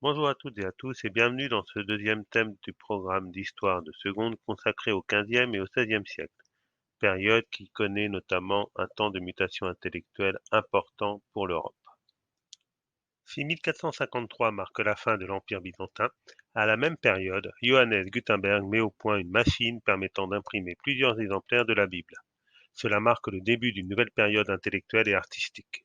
Bonjour à toutes et à tous et bienvenue dans ce deuxième thème du programme d'histoire de seconde consacré au XVe et au XVIe siècle, période qui connaît notamment un temps de mutation intellectuelle important pour l'Europe. Si 1453 marque la fin de l'Empire byzantin, à la même période, Johannes Gutenberg met au point une machine permettant d'imprimer plusieurs exemplaires de la Bible. Cela marque le début d'une nouvelle période intellectuelle et artistique.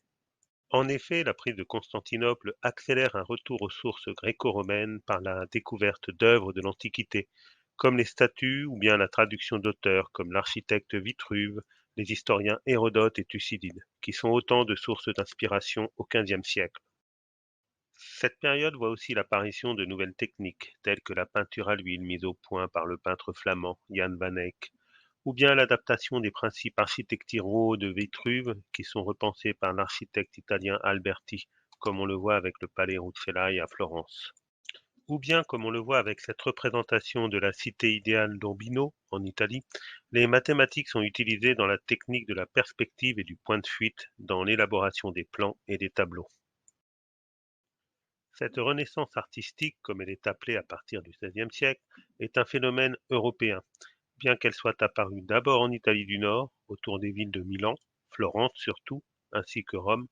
En effet, la prise de Constantinople accélère un retour aux sources gréco-romaines par la découverte d'œuvres de l'Antiquité, comme les statues ou bien la traduction d'auteurs comme l'architecte Vitruve, les historiens Hérodote et Thucydide, qui sont autant de sources d'inspiration au XVe siècle. Cette période voit aussi l'apparition de nouvelles techniques, telles que la peinture à l'huile mise au point par le peintre flamand Jan van Eyck, ou bien l'adaptation des principes architecturaux de Vitruve qui sont repensés par l'architecte italien Alberti, comme on le voit avec le palais Rucellai à Florence. Ou bien, comme on le voit avec cette représentation de la cité idéale d'Urbino en Italie, les mathématiques sont utilisées dans la technique de la perspective et du point de fuite dans l'élaboration des plans et des tableaux. Cette renaissance artistique, comme elle est appelée à partir du XVIe siècle, est un phénomène européen, bien qu'elle soit apparue d'abord en Italie du Nord, autour des villes de Milan, Florence surtout, ainsi que Rome,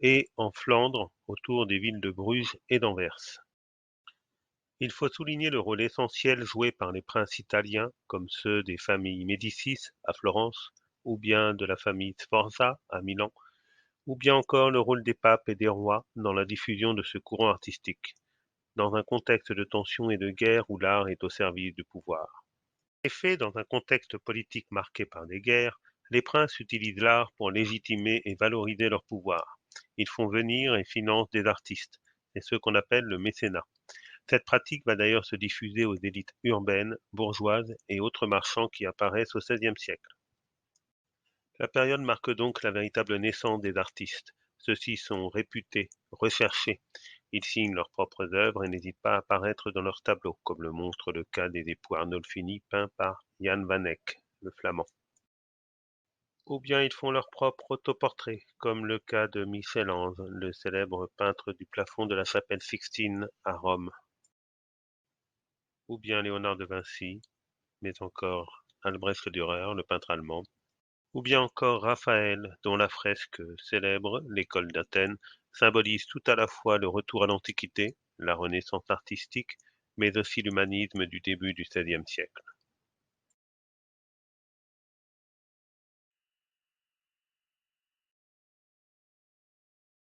et en Flandre, autour des villes de Bruges et d'Anvers. Il faut souligner le rôle essentiel joué par les princes italiens, comme ceux des familles Médicis à Florence, ou bien de la famille Sforza à Milan, ou bien encore le rôle des papes et des rois dans la diffusion de ce courant artistique, dans un contexte de tension et de guerre où l'art est au service du pouvoir. En effet, dans un contexte politique marqué par des guerres, les princes utilisent l'art pour légitimer et valoriser leur pouvoir. Ils font venir et financent des artistes, c'est ce qu'on appelle le mécénat. Cette pratique va d'ailleurs se diffuser aux élites urbaines, bourgeoises et autres marchands qui apparaissent au XVIe siècle. La période marque donc la véritable naissance des artistes. Ceux-ci sont réputés, recherchés. Ils signent leurs propres œuvres et n'hésitent pas à apparaître dans leurs tableaux, comme le montre le cas des époux Arnolfini peints par Jan van Eyck, le flamand. Ou bien ils font leur propre autoportrait, comme le cas de Michel-Ange, le célèbre peintre du plafond de la chapelle Sixtine à Rome. Ou bien Léonard de Vinci, mais encore Albrecht Dürer, le peintre allemand. Ou bien encore Raphaël, dont la fresque célèbre, l'École d'Athènes, symbolise tout à la fois le retour à l'Antiquité, la renaissance artistique, mais aussi l'humanisme du début du XVIe siècle.